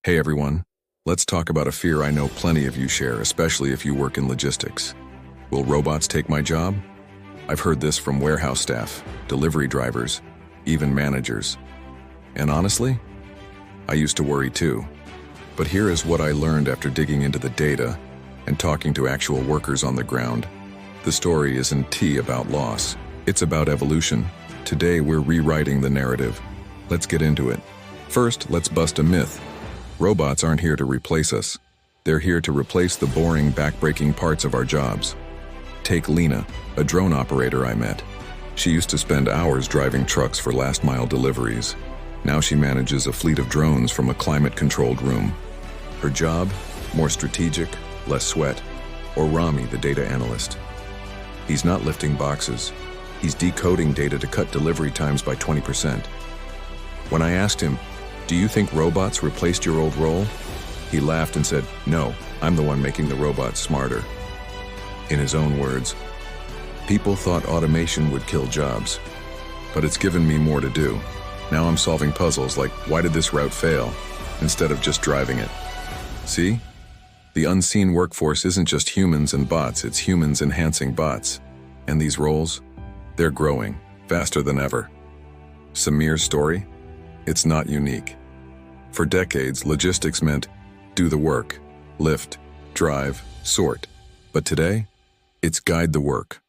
Hey everyone, let's talk about a fear I know plenty of you share, especially if you work in logistics. Will robots take my job? I've heard this from warehouse staff, delivery drivers, even managers. And honestly, I used to worry too. But here is what I learned after digging into the data and talking to actual workers on the ground. The story isn't about loss, it's about evolution. Today we're rewriting the narrative. Let's get into it. First, let's bust a myth. Robots aren't here to replace us. They're here to replace the boring, back-breaking parts of our jobs. Take Lena, a drone operator I met. She used to spend hours driving trucks for last-mile deliveries. Now she manages a fleet of drones from a climate-controlled room. Her job? More strategic, less sweat. Or Rami, the data analyst. He's not lifting boxes. He's decoding data to cut delivery times by 20%. When I asked him, "Do you think robots replaced your old role?" he laughed and said, "No, I'm the one making the robots smarter." In his own words, people thought automation would kill jobs, but it's given me more to do. Now I'm solving puzzles like, why did this route fail, instead of just driving it. See? The unseen workforce isn't just humans and bots, it's humans enhancing bots. And these roles, they're growing faster than ever. Samir's story? It's not unique. For decades, logistics meant do the work, lift, drive, sort. But today, it's guide the work.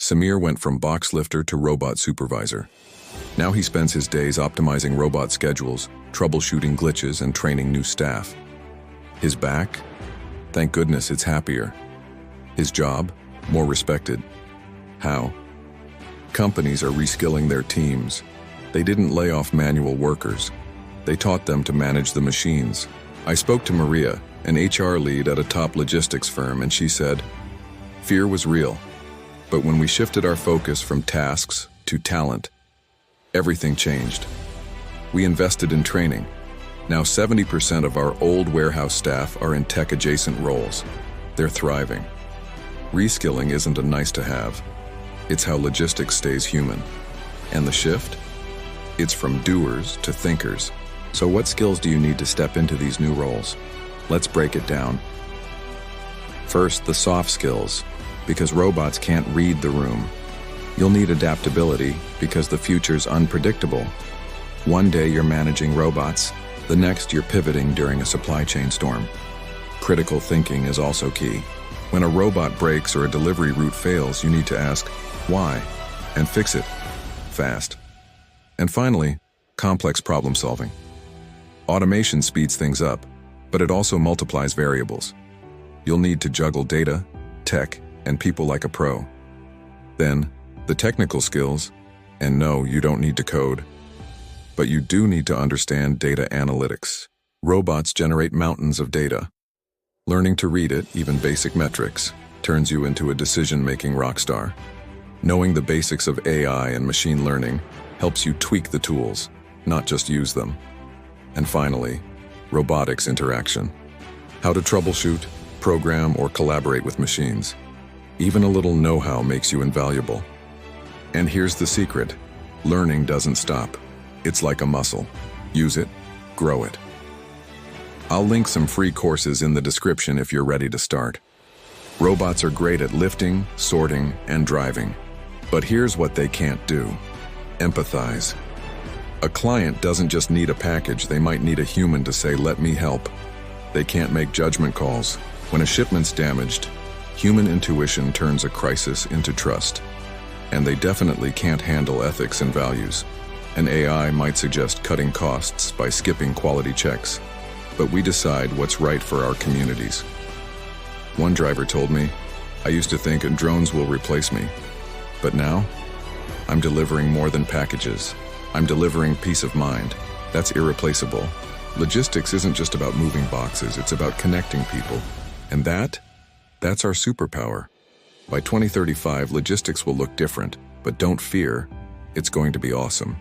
Samir went from box lifter to robot supervisor. Now he spends his days optimizing robot schedules, troubleshooting glitches, and training new staff. His back? Thank goodness it's happier. His job? More respected. How? Companies are reskilling their teams. They didn't lay off manual workers. They taught them to manage the machines. I spoke to Maria, an HR lead at a top logistics firm, and she said, fear was real. But when we shifted our focus from tasks to talent, everything changed. We invested in training. Now 70% of our old warehouse staff are in tech-adjacent roles. They're thriving. Reskilling isn't a nice-to-have. It's how logistics stays human. And the shift? It's from doers to thinkers. So what skills do you need to step into these new roles? Let's break it down. First, the soft skills, because robots can't read the room. You'll need adaptability because the future's unpredictable. One day you're managing robots, the next you're pivoting during a supply chain storm. Critical thinking is also key. When a robot breaks or a delivery route fails, you need to ask, why? And fix it fast. And finally, complex problem solving. Automation speeds things up, but it also multiplies variables. You'll need to juggle data, tech, and people like a pro. Then, the technical skills, and no, you don't need to code. But you do need to understand data analytics. Robots generate mountains of data. Learning to read it, even basic metrics, turns you into a decision-making rock star. Knowing the basics of AI and machine learning helps you tweak the tools, not just use them. And finally, robotics interaction. How to troubleshoot, program, or collaborate with machines. Even a little know-how makes you invaluable. And here's the secret. Learning doesn't stop. It's like a muscle. Use it, grow it. I'll link some free courses in the description if you're ready to start. Robots are great at lifting, sorting, and driving. But here's what they can't do. Empathize. A client doesn't just need a package, they might need a human to say, let me help. They can't make judgment calls. When a shipment's damaged, human intuition turns a crisis into trust. And they definitely can't handle ethics and values. An AI might suggest cutting costs by skipping quality checks. But we decide what's right for our communities. One driver told me, I used to think drones will replace me. But now, I'm delivering more than packages. I'm delivering peace of mind. That's irreplaceable. Logistics isn't just about moving boxes, it's about connecting people. And that's our superpower. By 2035, logistics will look different, but don't fear, it's going to be awesome.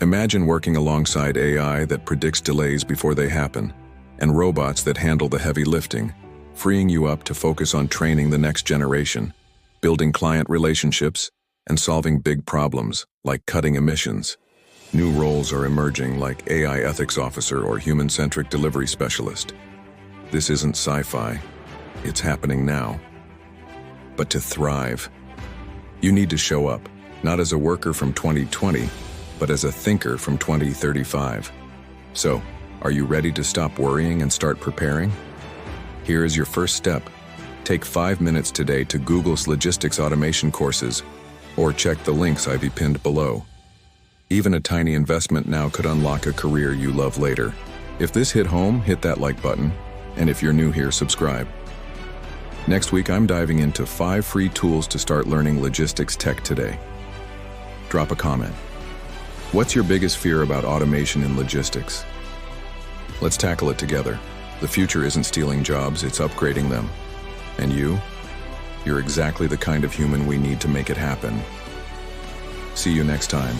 Imagine working alongside AI that predicts delays before they happen, and robots that handle the heavy lifting, freeing you up to focus on training the next generation, building client relationships, and solving big problems like cutting emissions. New roles are emerging like AI ethics officer or human-centric delivery specialist. This isn't sci-fi. It's happening now. But to thrive, you need to show up, not as a worker from 2020, but as a thinker from 2035. So, are you ready to stop worrying and start preparing? Here is your first step. Take 5 minutes today to Google's logistics automation courses, or check the links I've pinned below. Even a tiny investment now could unlock a career you love later. If this hit home, hit that like button, and if you're new here, subscribe. Next week, I'm diving into 5 free tools to start learning logistics tech today. Drop a comment. What's your biggest fear about automation in logistics? Let's tackle it together. The future isn't stealing jobs, it's upgrading them. And you're exactly the kind of human we need to make it happen. See you next time.